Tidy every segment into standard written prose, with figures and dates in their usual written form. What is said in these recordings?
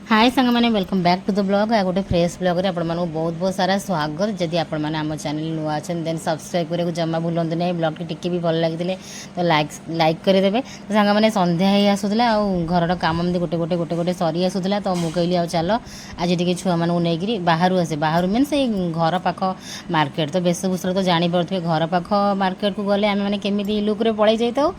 हाय सांग मैंने welcome back to the blog आ गोटे फ्रेश ब्लॉग रे आपण मानू बहुत बहुत सारा स्वागत जदि आपण मैंने आम चैनल नुआ अच्छे देन सब्सक्राइब करने जमा भूलु नहीं ब्लॉग टी भी भल लगी तो लाइक करदे तो सांग मैंने संध्या ही आसूला घर काम गोटे गोटे गोटे गोटे सरी आसूला तो मुझे कहली आ चल आज टी छुआ मानू नहीं बाहर आसे बाहर मीन से घर पाख मार्केट तो बेशभूषा तो जापे घर पाख मार्केट को गले आम मैंने केमी लुक्रे पड़े जाता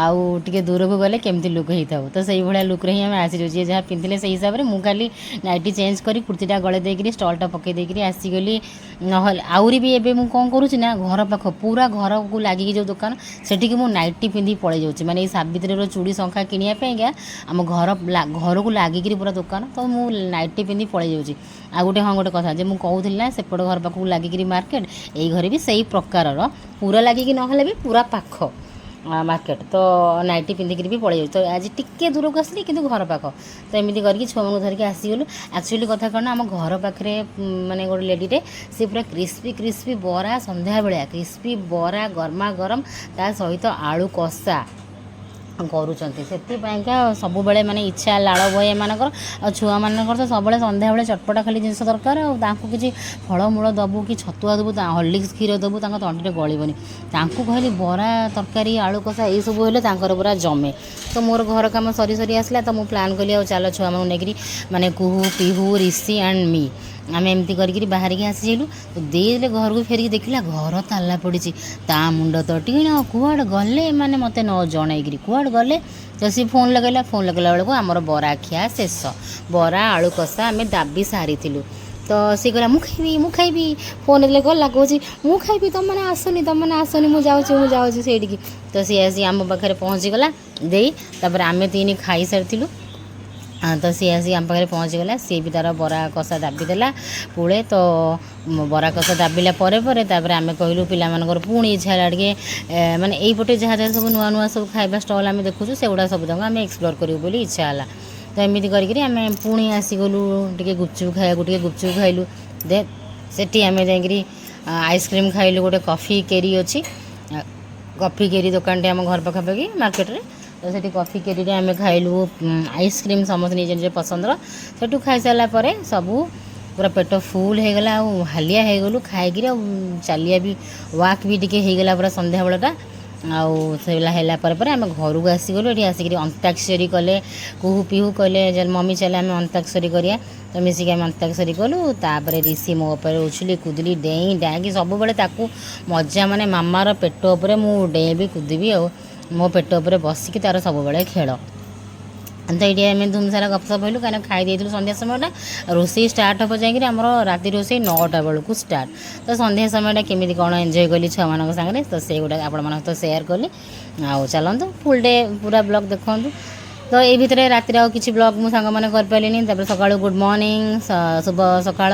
आउ टे दूर को गले केमती लुक होता तो से भाया लुक्रे ही आम आसी जी जहाँ पिंधे से हिसाब से मुझे खाली नाइटी चेंज करी कुर्तीटा गले देकरी स्टलटा पकई देकरी आसीगली नहले आहरी भी एबे मु कौन करुँची ना घर पाख पूरा घर को लगिकी जो दुकान सेठी मु नाइटी पिंधि पड़े जाऊँगी माने सावित्री चूड़ी शंखा किनिया आम घर को लगिकी पूरा दुकान तो मु नाइटी पिंधि पड़े जाऊँगी आ गोटे हाँ गोटे कथा मुझे कहूली ना सेपट घर पाख लगिकी मार्केट यही घर भी सही प्रकार पूरा लगिकी नहले भी पूरा पाख मार्केट तो नाइटी पिंधिक भी पड़े जाऊँ तो आज टिके दूर को आसली कि घर पाख तो एमती करके छुआ मन धरिकी आसीगलु एक्चुअली कथा कौन आम घर पाखे माने गोटे लेडीटे सी पूरा क्रिस्पी क्रिस्पी बरा संध्या बेलिया क्रिस्पी बरा गरमा गरम ता सहित आलू कषा करुँच से सब माने इच्छा लाड़ बहे एमकर छुआ मानकर तो सब संध्या बेले चटपटा खाली जिन दरकार कि फलमूल दबू कि छतुआ दबू हर्लिक्स क्षीर दबू तंटे गलबनी कहली बरा तरकारी आलू कषा ये सब हेल्ले पूरा जमे तो मोर घर कम सरी सरी आसला तो मुझे प्लां कली चल छुआ नहीं माने कुहू पिहू ऋषि एंड मी आम एमती करके बाहर की आसीलु तो देले घर को फेरिक देखला घर ताला पड़ी ता मुंड तो टीण कुआड़ गले माने मते न जनईकरी कुआड़ गले तो सी फोन लगेला बेलू आमर बरा खिया शेष बरा आलू कषा आम दाबी सारी तो सी कहला मु खाइबी फोन दे गला कौच मु खाइबी तुम मैंने आसनी मुझे से तो सी आसी आम पाखे पहुँचीगला दे आम तीन खाई सारी तो सी आसी आम पाखे पहुँचीगला सी भी तार बरा कषा दाबी देला पुले तो बरा कषा दाबिला आम कहलु पिला पुणी इच्छा है टे माने यहीपटे जहाँ जहाँ सब नुआ नुआ सब खाଇବା स्टल आम देखुँ से गुड़ा सब आम एक्सप्लोर करूँ बोली इच्छा है तो एमती करके आम पुणी आसीगलु टे गुपचुप खाया टे गुपचुप खाइलु दे सेठी आम जाकि आइसक्रीम खाइलु गोटे कॉफी केरी अच्छी कॉफी केरी दुकान टे आम घर पाखापाखि मार्केट रे तो से कॉफी केरी आम खाइलु आइसक्रीम समस्त निज निज पसंदर सेठू खाई सारापर सबू पूरा पेट फुल हो गला हालिया हो गलु खाई चलिया भी वाक भी टिके हो गला पूरा संध्या बेलटा आउला पर आम घर को आसीगलु ये आसिक अंताक्षरी कले कुहू पिहू कहले मम्मी चले आम अंताक्षरी करिया तो मिसिक आम अंताक्षरी कलु तापर ऋषि मो उपर उछली कुदली डेई डाँगी सब मजा माने मामार पेट उपर मु डेबी कुदबी मो पेट उपर बसिकी तार सब खेल तो ये आम धूम सारा गपसप हलु कहीं खाई देलु संध्या समयटा रोषे स्टार्ट हम जाकि राति रोषे 9टा बेलू स्टार्ट तो संध्या समयटा केमी कौन एंजॉय कली छुआ मान सागर तो से गुड़ा आपण तो सेयार कली आउ चलतु फुल डे पूरा ब्लॉग देखु तो ये भितर राति आउ कि ब्लॉग मुझे सांग मैंने कर सका गुड मॉर्निंग शुभ सकाळ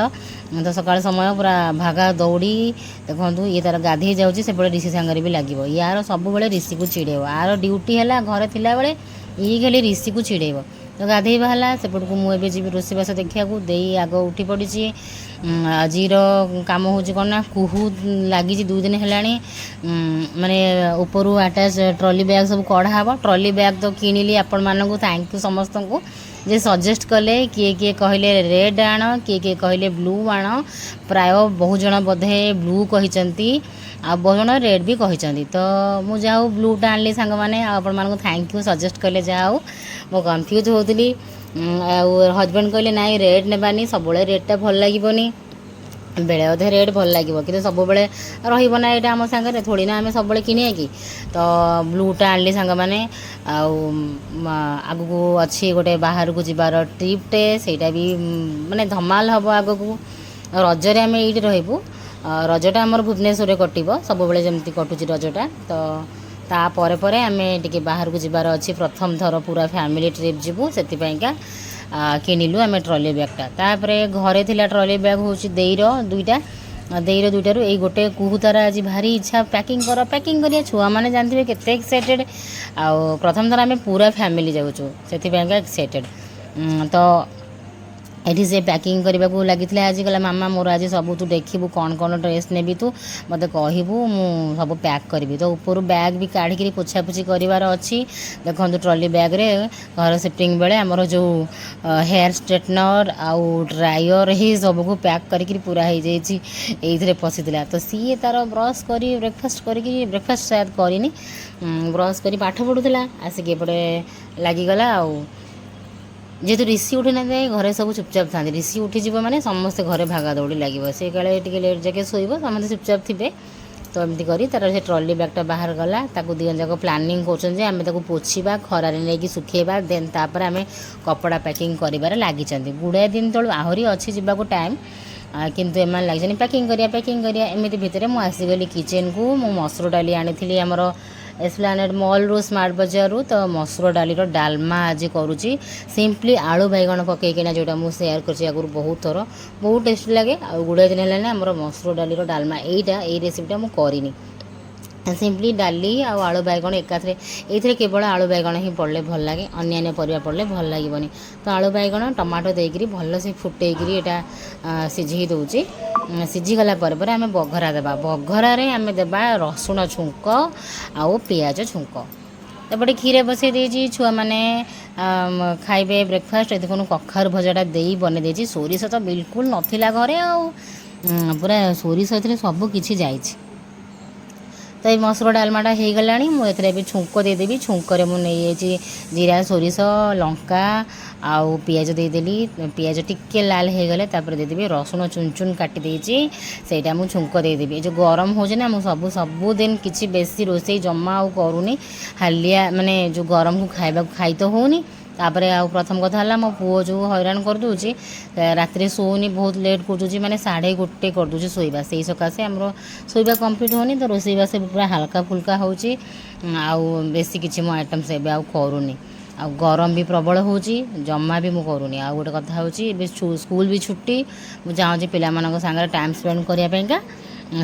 तो सकाळ समय पूरा भागा दौड़ी देखो ये तार गाधे जाऊँगी से ऋषि सांगे भी लगे यार सब ऋषि को चिड़ेब आर ड्यूटी है घर थिला बेले ये खाली ऋषि को चिड़ेब तो गाधे बाहला सेपट को मुझे जी रोषेबास देखा दे आग उठी पड़ी आजीर कम हो कौन ना कुहू लगी 2 दिन है माने उपरू आटाच ट्रॉली बैग सब कढ़ा ट्रॉली बैग तो किणिली आपण मानक थैंक यू समस्त को जे सजेस्ट कले किए किए कहले रेड आण किए कहले ब्लू आण प्राय बहुत जन बोधे ब्लू कहते आ बहुत जन रेड भी कहते तो मुझे जाऊ ब्लूटा आनली सांग मैंने आपण मानक थैंक यू सजेस्ट कले जाऊ मो कन्फ्यूज होती हजबैंड कहले नाई रेड नेबानी सब रेडटा भल लगे बेले अधे रेड भल लगे कि सब रहा यहाँ आम सागर थोड़ी ना आम सब किने कि तो ब्लूटा आनली सांग मैंने आग को अच्छी गोटे बाहर को जीवार ट्रिपटे सेटा भी माने धमाल हम आग को रजरे आम ये रही रजटा आमर भुवनेश्वर कटो सब जमी कटुची रजटा तो तापर पर आम टे बाहर को जीवार अच्छी प्रथम थर पूरा फैमिली ट्रिप जीवु से किणिलु आम ट्रॉली बैगटा तापर घरे थिला ट्रॉली बैग हूँ देईर दुईटा दुईटारू ये गोटे कुहू तार आज भारी इच्छा पैकिंग कर छुआ मैंने जानते केते एक्साइटेड आउ प्रथम थर आम पूरा फैमिली जाऊँ से एक्साइटेड तो ଏଠି ସେ ପ୍ୟାକିଂ କରିବାକୁ ଲାଗିଥିଲା ଆଜି କହିଲା ମାମା ମୋର ଆଜି ସବୁ ତୁ ଦେଖିବୁ କ'ଣ କ'ଣ ଡ୍ରେସ୍ ନେବି ତୁ ମୋତେ କହିବୁ ମୁଁ ସବୁ ପ୍ୟାକ୍ କରିବି ତ ଉପରୁ ବ୍ୟାଗ୍ ବି କାଢ଼ିକିରି ପୋଛାପୋଛି କରିବାର ଅଛି ଦେଖନ୍ତୁ ଟ୍ରଲି ବ୍ୟାଗ୍ରେ ଘର ସିଫ୍ଟିଂ ବେଳେ ଆମର ଯେଉଁ ହେୟାର୍ ଷ୍ଟ୍ରେଟନର୍ ଆଉ ଡ୍ରାୟର୍ ଏହି ସବୁକୁ ପ୍ୟାକ୍ କରିକିରି ପୁରା ହେଇଯାଇଛି ଏଇଥିରେ ପଶିଥିଲା ତ ସିଏ ତା'ର ବ୍ରସ୍ କରି ବ୍ରେକଫାଷ୍ଟ ସାୟଦ କରିନି ବ୍ରସ୍ କରି ପାଠ ପଢ଼ୁଥିଲା ଆସିକି ଏପଟେ ଲାଗିଗଲା ଆଉ जेहेतु ऋषि उठी ना जाए घरे सब चुपचाप था ऋषि उठीज मैंने समस्ते घरे भागा दौड़ी लगे से काले टे लेट जाके शोब समस्त चुपचाप थे तो एमती करी तार से ट्रली बैगटा बाहर गला ताकू दिजन जाक प्लानिंग कर पोछा खरारे नहीं सुखेबा देन तापर आम कपड़ा पैकिंग कर लगी गुड़ाए दिन तलू आहरी अच्छी जावाक टाइम किंतु एम लगे पैकिंग करिया एमती भितर मुझे आसीगली किचेन को मु मसूर डाली आनी आमर एस्प्लानेड मॉल रू स्मार्ट बजार रू तो मसूर डाली डालमा आज करुच्ची सिंपली आलू बैगण पकईकिना जोटा मुझे सेयार कर बहुत थर बहुत टेस्टी लगे आ गुड़ाए दिन है आमर मसूर डाली डालमा यही रेसिपीटा मुझे करनी सिंपली डाली आलू बैगण एकाथरे ये केवल आलू बैगण ही पड़े भल लगे अन्य परिया पड़े भल लगे तो आलू बैगण टमाटो देकरी भल से फुटेकरी यहाँ सीझे दूची सीझीगला आम बघरा देवा बघरार आम देवा रसुण छुंक आउ पियाज छुंक एपटे खीरे बसई देजी छुआ मैंने खाइबे ब्रेकफास्ट देखो कखार भजाटा दे बन देजी सोरिष तो बिल्कुल नथिला घरे आ पूरा सोरिष सब किछि जाइछि तो ये मसूर डालमाटा हो गला मुझे भी छुंक देदेवी छुंकरे मुझे जीरा सोरिष लंका आउ पियाज देदेली पियाज टिके लाल हो गले देदेवी रसुण चुन चुन काटी सेटा मुझे छुंक देदेवी जो गरम हो सबुदिन किसी बेसी रोसे जमा आउ करूनी हालिया माने जो गरम को खाइबा खाई तो होनी तापर आ प्रथम कथा है मो पुओ जो हैरान कर दूची रात शोनी बहुत लेट कर माने 1:30 कर दूची शोवा से सकाशे आम शोवा कम्प्लीट होनी तो रोसईबास पूरा हल्का फुल्का होची आउ बेसी किसी मो आइटम्स एबे आउ करूनी आ गरम भी प्रबल होची जमा भी मु करूनी आ गोटे कथा होची स्कूल भी छुट्टी मु चाहूँ पिलामानक सांगे टाइम स्पेंड करिया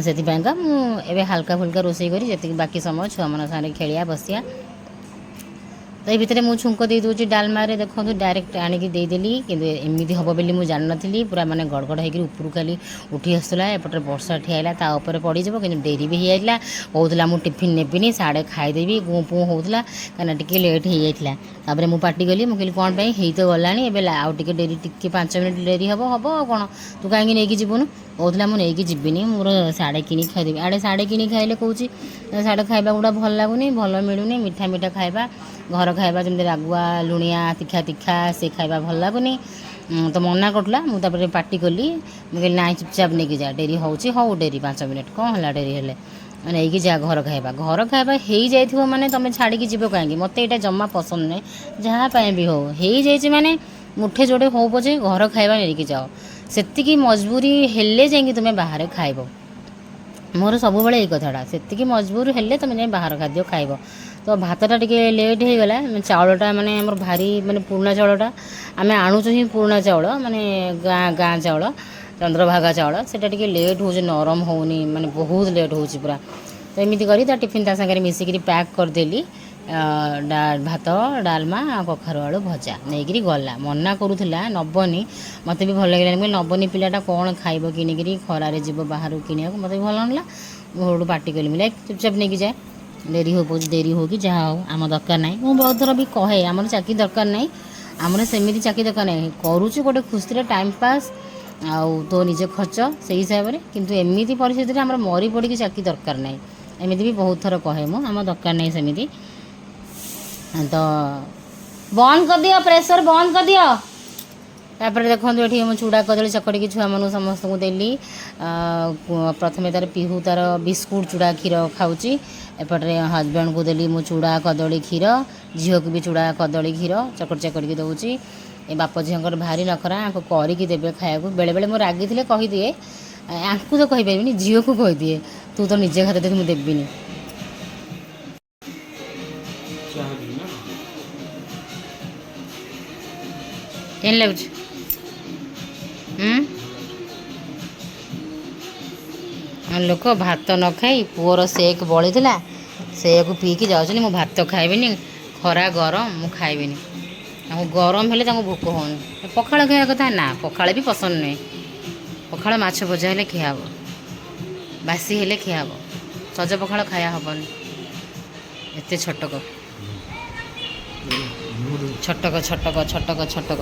से मुझे हल्का फुल्का रोसई करी जी बाकी समय छुआ मान सारे खेलिया बसिया तो ये भितर मुझे छुंक दे दूसरी डालमारे देखो डायरेक्ट आनिकी देदेली कि एमती हम बोली मुझे जान नी पूरा माने गड़गड़ होकर ऊपर खाली उठी आसूला एपटे वर्षा ठियाला तापर पड़ज कि डेरी भी होता होता मुझे टिफिन नेबिनी साढ़े खाईदेवी गुँ पुँ होता कहीं टे लेट हो जाता मुझे पार्टी गली मुझे कौन पाई ही तो गला आउ टे डेरी टे 5 मिनट डेरी हम हम कौन तू कहीं नहीं जीवनु कहला मुझे जीविनी मोर साढ़े कि खाईदेवी आड़े साढ़े कि खाइले कौची साढ़े खाଇବା गुड़ा भल लगुनि भल मिलूनी मीठा मीठा खाଇବା घर खाଇବା जमी रागुआ लुणिया तीखा तीखा से खाଇବା भल लगुनि तो मना करूला मुझे पार्टी कली मुझे ना चुपचाप नहीं जा डेरी होची हो डेरी 5 मिनट कौन है डेरी हेले नहीं जा घर खाଇବା हो जाइए माने तुम छाड़ी जीव कहीं मत यहाँ जमा पसंद नहीं जहाँपाई भी हो माने मुठे जोड़े हो पचे घर खाଇବା नहीं जाओ से मजबूरी हेले जाइए तुम्हें बाहर खाइब मोर सब बड़े यही कथाटा से मजबूर हेले तुम जाए बाहर खाद्य खाइब तो भातटा टिके लेट हो गला चाउलटा माने हमर भारी माने पुराना चाउलटा आम आणुचु ही पुराना चाउल माने गाँ चाउल चंद्रभागा चाउल सेटा टिके लेट हो नरम होनी माने बहुत लेट हो पूरा तो एमती करी टिफिन ता सागर मिसिक पैक करदेली भात डालमा कखारू आलू भजा नहीं गला मना करूला नबनी मत भी भल लगे नबनी पिलाटा कौन खाइब किनिकी खरारे जीव बाहर किनिया मत भी भल ना मुझे पार्टी कली मिले चुपचाप नहीं जाए डेरी हो कि जहाँ हो आम दरकार ना मुझे बहुत थर भी कहे आम चाकरी दरकार ना आमर सेमती चाकरी दरकार ना करुच्ची गोटे खुशी टाइम पास आउ तो निज खर्च से हिसाब से किंतु एमती परिस्थिति आम मरी पड़ी चाकरी दरकार ना एमती भी बहुत थर कहे मु आम दरकार ना सेमती तो बंद कर दियो प्रेशर बंद कर दियो तापर देखो ये मुझे चूड़ा कदली चकड़ी छुआ मन समस्त को देली प्रथम तार पिहू तार बिस्कुट चूड़ा क्षीर खाऊँगी एपटे हजबैंड को देली मु चूड़ा कदली क्षीर झील को भी चूड़ा कदली क्षीर चकड़ी चकड़ी दूची ए बाप झीर भारी नखरा आपको करके देवे खाया बेले बेले मुझे रागी थे कहीदिए आपको तो कहीपरि झील को कहीदिए तू तो निजे खाते दे मुझे देवी केन लगुच लोक भात न खाई पुअर सेक बड़ी से पीकी जाऊँ मु भात खाइबिनी खरा गरम मु खाइबिनी ତାଙ୍କୁ ଗରମ ହେଲେ ତାଙ୍କୁ ଭୋକ ହେଉନି। ପଖାଳ ଖାଇବା କଥା ନା, ପଖାଳ ବି ପସନ୍ଦ ନୁହେଁ। ପଖାଳ ମାଛ ଭଜା ହେଲେ ଖିଆ ହେବ, ବାସି ହେଲେ ଖିଆ ହେବ, ସଜ ପଖାଳ ଖାଇବା ହେବନି। ଏତେ ଛଟକ ଛଟକ ଛଟକ ଛଟକ ଛଟକ।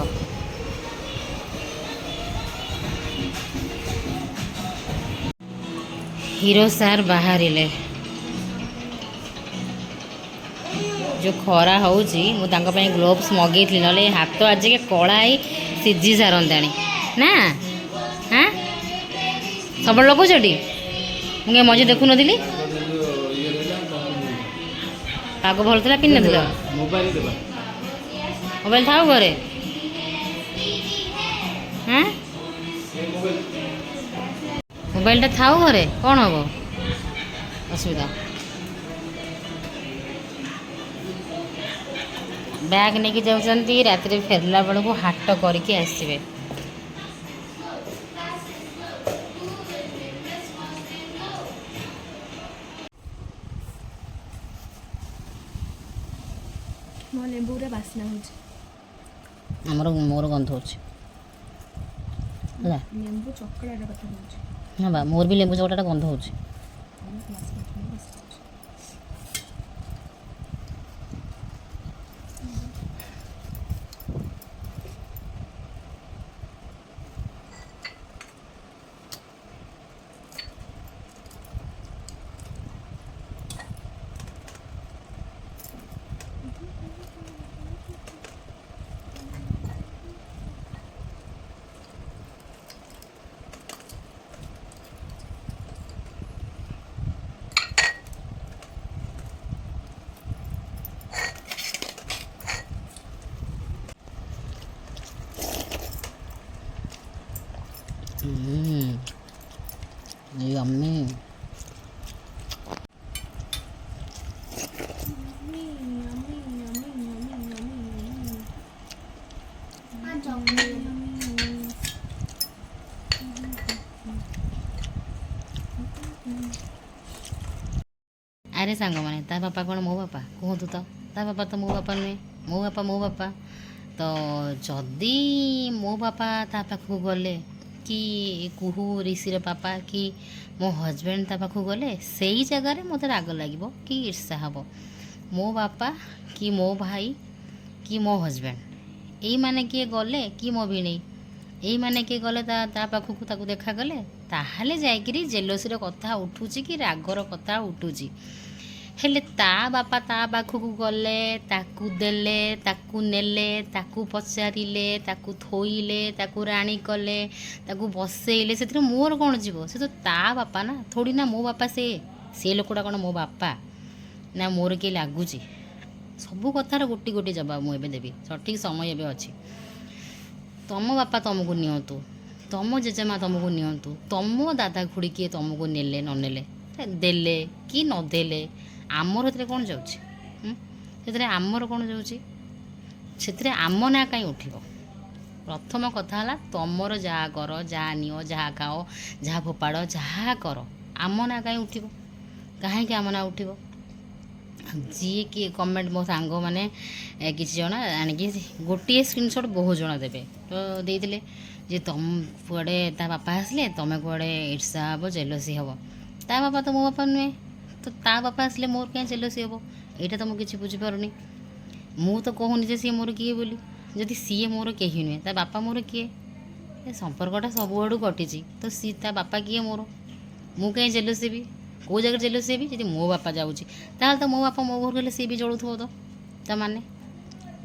ହିରୋ ସାର୍ ବାହାରିଲେ। ଯେଉଁ ଖରା ହେଉଛି ମୁଁ ତାଙ୍କ ପାଇଁ ଗ୍ଲୋଭ୍ସ ମଗେଇଥିଲି, ନହେଲେ ହାତ ଆଜିକେ କଳା ହେଇ ସିଝି ସାରନ୍ତାଣି ନା। ହାଁ ସବୁବେଳେ ଲଗାଉଛ ଟି? ମୁଁ କାଇଁ ମଝିରେ ଦେଖୁନଥିଲି। ପାଗ ଭଲ ଥିଲା ପିନ୍ଧିନଥିଲ? ମୋବାଇଲ ଥାଉ ଘରେ। ହାଁ ମୋବାଇଲଟା ଥାଉ ଘରେ, କ'ଣ ହେବ ଅସୁବିଧା? ବ୍ୟାଗ୍ ନେଇକି ଯାଉଛନ୍ତି, ରାତିରେ ଫେରିଲା ବେଳକୁ ହାଟ କରିକି ଆସିବେ। ମୋ ଲେମ୍ବୁରେ ବାସ୍ନା ହେଉଛି। ମୋର ଗନ୍ଧ ହେଉଛି ହେଲା। ଲେମ୍ବୁ ଚକଡ଼ାଟା କଥା କହୁଛି। ହଁ ବା, ମୋର ବି ଲେମ୍ବୁ ଚକଟାଟା ଗନ୍ଧ ହେଉଛି। Yummy. ଆରେ ସାଙ୍ଗମାନେ, ତା ବାପା କ'ଣ ମୋ ବାପା? କୁହନ୍ତୁ ତ। ତା ବାପା ତ ମୋ ବାପା ନୁହେଁ। ମୋ ବାପା ତ ଯଦି ମୋ ବାପା ତା ପାଖକୁ ଗଲେ, କି କୁହୁ ଋଷିର ବାପା କି ମୋ ହଜବେଣ୍ଡ ତା ପାଖକୁ ଗଲେ, ସେଇ ଜାଗାରେ ମୋତେ ରାଗ ଲାଗିବ କି ଈର୍ଷା ହେବ। ମୋ ବାପା କି ମୋ ଭାଇ କି ମୋ ହଜବେଣ୍ଡ, ଏଇମାନେ କିଏ ଗଲେ, କି ମୋ ଭିଣେଇ, ଏଇମାନେ କିଏ ଗଲେ ତା ପାଖକୁ, ତାକୁ ଦେଖାଗଲେ, ତାହେଲେ ଯାଇକିରି ଜେଲସିର କଥା ଉଠୁଛି କି ରାଗର କଥା ଉଠୁଛି। ହେଲେ ତା ବାପା ତା ପାଖକୁ ଗଲେ, ତାକୁ ଦେଲେ, ତାକୁ ନେଲେ, ତାକୁ ପଚାରିଲେ, ତାକୁ ଥୋଇଲେ, ତାକୁ ରାଣୀ କଲେ, ତାକୁ ବସେଇଲେ, ସେଥିରେ ମୋର କ'ଣ ଯିବ? ସେ ତ ତା ବାପା ନା, ଥୋଡ଼ି ନା ମୋ ବାପା। ସେ ଲୋକଟା କ'ଣ ମୋ ବାପା ନା ମୋର କିଏ ଲାଗୁଛି? ସବୁ କଥାର ଗୋଟି ଜବାବ ମୁଁ ଏବେ ଦେବି। ସଠିକ୍ ସମୟ ଏବେ ଅଛି। ତମ ବାପା ତମକୁ ନିଅନ୍ତୁ, ତମ ଜେଜେମା ତମକୁ ନିଅନ୍ତୁ, ତମ ଦାଦା ଖୁଡ଼ି କିଏ ତମକୁ ନେଲେ ନ ନେଲେ, ଦେଲେ କି ନ ଦେଲେ, ଆମର ସେଥିରେ କ'ଣ ଯାଉଛି? ସେଥିରେ ଆମର କ'ଣ ଯାଉଛି? ସେଥିରେ ଆମ ନାଁ କାହିଁ ଉଠିବ? ପ୍ରଥମ କଥା ହେଲା, ତମର ଯାହା କର, ଯାହା ନିଅ, ଯାହା ଖାଅ, ଯାହା ଫୋପାଡ଼, ଯାହା କର, ଆମ ନାଁ କାହିଁ ଉଠିବ? କାହିଁକି ଆମ ନାଁ ଉଠିବ? ଯିଏ କିଏ କମେଣ୍ଟ, ମୋ ସାଙ୍ଗମାନେ କିଛି ଜଣ ଆଣିକି ଗୋଟିଏ ସ୍କ୍ରିନଶଟ୍ ବହୁତ ଜଣ ଦେବେ, ତ ଦେଇଥିଲେ ଯେ ତମ କୁଆଡ଼େ ତା ବାପା ଆସିଲେ ତମେ କୁଆଡ଼େ ଈର୍ଷା ହେବ, ଜେଲସି ହେବ। ତା ବାପା ତ ମୋ ବାପା ନୁହେଁ, ତ ତା ବାପା ଆସିଲେ ମୋର କାହିଁ ଜେଲସି ହେବ? ଏଇଟା ତ ମୁଁ କିଛି ବୁଝିପାରୁନି। ମୁଁ ତ କହୁନି ଯେ ସିଏ ମୋର କିଏ ବୋଲି। ଯଦି ସିଏ ମୋର କେହି ନୁହେଁ, ତା ବାପା ମୋର କିଏ? ଏ ସମ୍ପର୍କଟା ସବୁଆଡ଼ୁ କଟିଛି, ତ ସିଏ ତା ବାପା କିଏ ମୋର? ମୁଁ କାହିଁ ଜେଲସି ହେବି? କେଉଁ ଜାଗାରେ ଜେଲସି ହେବି? ଯଦି ମୋ ବାପା ଯାଉଛି, ତାହେଲେ ତ ମୋ ବାପା ମୋ ଘରକୁ ହେଲେ ସିଏ ବି ଜଳୁଥିବ ତ।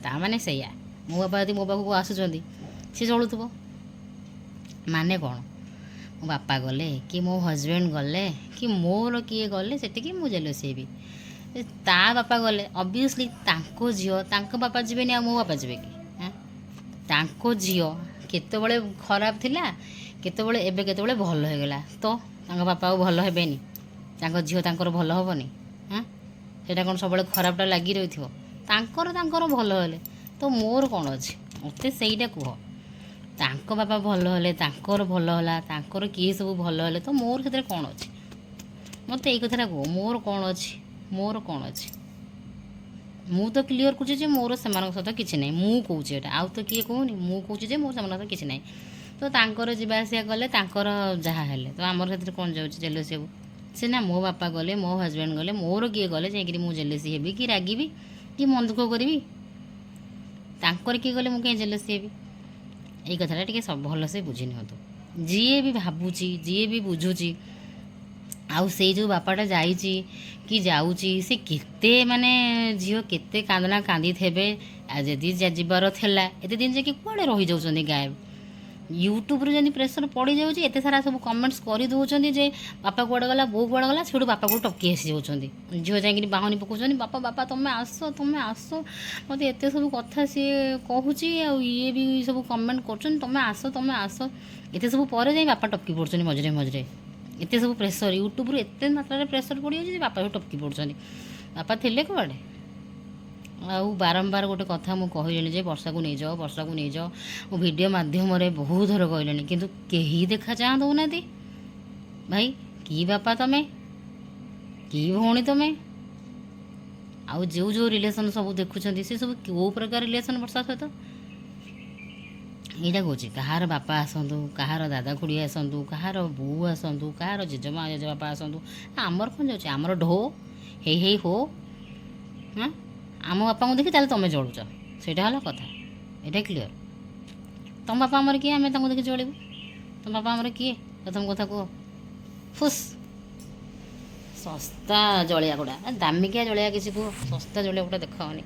ତାମାନେ ସେଇଆ, ମୋ ବାପା ଯଦି ମୋ ପାଖକୁ ଆସୁଛନ୍ତି, ସିଏ ଜଳୁଥିବ। ମାନେ କ'ଣ? ମୋ ବାପା ଗଲେ କି ମୋ ହଜବେଣ୍ଡ ଗଲେ କି ମୋର କିଏ ଗଲେ, ସେଠିକି ମୁଁ ଜେଲସି ହେବି। ତା ବାପା ଗଲେ, ଅବଭିୟସଲି ତାଙ୍କ ଝିଅ, ତାଙ୍କ ବାପା ଯିବେନି, ଆଉ ମୋ ବାପା ଯିବେ କି? ତାଙ୍କ ଝିଅ କେତେବେଳେ ଖରାପ ଥିଲା, କେତେବେଳେ ଭଲ ହେଇଗଲା, ତ ତାଙ୍କ ବାପା ଆଉ ଭଲ ହେବେନି? ତାଙ୍କ ଝିଅ ତାଙ୍କର ଭଲ ହେବନି? ସେଇଟା କ'ଣ ସବୁବେଳେ ଖରାପଟା ଲାଗି ରହିଥିବ? ତାଙ୍କର ଭଲ ହେଲେ ତ ମୋର କ'ଣ ଅଛି? ମୋତେ ସେଇଟା କୁହ। ତାଙ୍କ ବାପା ଭଲ ହେଲେ, ତାଙ୍କର ଭଲ ହେଲା, ତାଙ୍କର କିଏ ସବୁ ଭଲ ହେଲେ, ତ ମୋର ସେଥିରେ କ'ଣ ଅଛି? ମୋତେ ଏଇ କଥାଟା କୁହ, ମୋର କ'ଣ ଅଛି? ମୁଁ ତ କ୍ଲିଅର୍ କରୁଛି ଯେ ମୋର ସେମାନଙ୍କ ସହିତ କିଛି ନାହିଁ, ମୁଁ କହୁଛି ଏଇଟା, ଆଉ ତ କିଏ କହୁନି, ମୁଁ କହୁଛି ଯେ ମୋର ସେମାନଙ୍କ ସହିତ କିଛି ନାହିଁ। ତ ତାଙ୍କର ଯିବା ଆସିବା କଲେ ତାଙ୍କର ଯାହା ହେଲେ, ତ ଆମର ସେଥିରେ କ'ଣ ଯାଉଛି ଜେଲସି ହେବୁ? ସିନା ମୋ ବାପା ଗଲେ, ମୋ ହଜବେଣ୍ଡ ଗଲେ, ମୋର କିଏ ଗଲେ ଯାଇକିରି ମୁଁ ଜେଲସି ହେବି କି ରାଗିବି କି ମନ ଦୁଃଖ କରିବି? ତାଙ୍କର କିଏ ଗଲେ ମୁଁ କାହିଁ ଜେଲସି ହେବି? ଏଇ କଥାଟା ଟିକେ ଭଲସେ ବୁଝି ନିଅନ୍ତୁ। ଯିଏ ବି ଭାବୁଛି, ଯିଏ ବି ବୁଝୁଛି, ଆଉ ସେଇ ଯେଉଁ ବାପାଟା ଯାଇଛି କି ଯାଉଛି, ସେ କେତେ ମାନେ ଝିଅ କେତେ କାନ୍ଦଣା କାନ୍ଦିଥିବେ। ଆଉ ଯଦି ଯିବାର ଥିଲା ଏତେ ଦିନ ଯାଇକି କୁଆଡ଼େ ରହିଯାଉଛନ୍ତି ଗାୟବ। ୟୁଟ୍ୟୁବ୍ରୁ ଯେମିତି ପ୍ରେସର ପଡ଼ିଯାଉଛି, ଏତେ ସାରା ସବୁ କମେଣ୍ଟସ୍ କରିଦେଉଛନ୍ତି ଯେ ବାପା କୁଆଡ଼େ ଗଲା, ବୋଉ କୁଆଡ଼େ ଗଲା, ସେଠୁ ବାପାକୁ ଟପକି ଆସିଯାଉଛନ୍ତି। ଝିଅ ଯାଇକିରି ବାହୁନି ପକାଉଛନ୍ତି, ବାପା ବାପା ତମେ ଆସ, ତମେ ଆସ, ମୋତେ ଏତେ ସବୁ କଥା ସିଏ କହୁଛି, ଆଉ ଇଏ ବି ସବୁ କମେଣ୍ଟ କରୁଛନ୍ତି, ତମେ ଆସ, ତମେ ଆସ। ଏତେ ସବୁ ପରେ ଯାଇ ବାପା ଟପକି ପଡ଼ୁଛନ୍ତି ମଝିରେ ମଝିରେ। ଏତେ ସବୁ ପ୍ରେସର ୟୁଟ୍ୟୁବ୍ରୁ ଏତେ ମାତ୍ରାରେ ପ୍ରେସର ପଡ଼ିଯାଉଛି ଯେ ବାପା ବି ଟପକି ପଡ଼ୁଛନ୍ତି। ବାପା ଥିଲେ କୁଆଡ଼େ? ଆଉ ବାରମ୍ବାର ଗୋଟେ କଥା ମୁଁ କହିଲିଣି ଯେ ବର୍ଷାକୁ ନେଇଯାଅ, ବର୍ଷାକୁ ନେଇଯାଅ। ମୁଁ ଭିଡ଼ିଓ ମାଧ୍ୟମରେ ବହୁତ ଥର କହିଲିଣି, କିନ୍ତୁ କେହି ଦେଖା ଚାହାଁ ଦେଉନାହାନ୍ତି। ଭାଇ କି ବାପା ତମେ, କି ଭଉଣୀ ତମେ? ଆଉ ଯେଉଁ ରିଲେସନ୍ ସବୁ ଦେଖୁଛନ୍ତି ସେ ସବୁ କେଉଁ ପ୍ରକାର ରିଲେସନ୍ ବର୍ଷା ସହିତ? ଏଇଟା କହୁଛି, କାହାର ବାପା ଆସନ୍ତୁ, କାହାର ଦାଦା ଖୁଡ଼ି ଆସନ୍ତୁ, କାହାର ବୋଉ ଆସନ୍ତୁ, କାହାର ଜେଜେମା ଜେଜେବାପା ଆସନ୍ତୁ, ଆମର କ'ଣ ଯାଉଛି? ଆମର ଢୋ ହେଇ ହେଇ ହୋ। ହଁ, ଆମ ବାପାଙ୍କୁ ଦେଖି ତାହେଲେ ତମେ ଜଳୁଛ, ସେଇଟା ହେଲା କଥା। ଏଇଟା କ୍ଲିଅର୍। ତମ ବାପା ଆମର କିଏ? ଆମେ ତାଙ୍କୁ ଦେଖି ଜଳିବୁ? ତମ ବାପା ଆମର କିଏ? ପ୍ରଥମ କଥା କୁହ। ଫୁସ୍, ଶସ୍ତା ଜଳିଆ ଗୁଡ଼ା, ଦାମିକିଆ ଜଳିଆ କିଛି କୁହ, ଶସ୍ତା ଜଳିଆ ଗୁଡ଼ା ଦେଖାଅନି।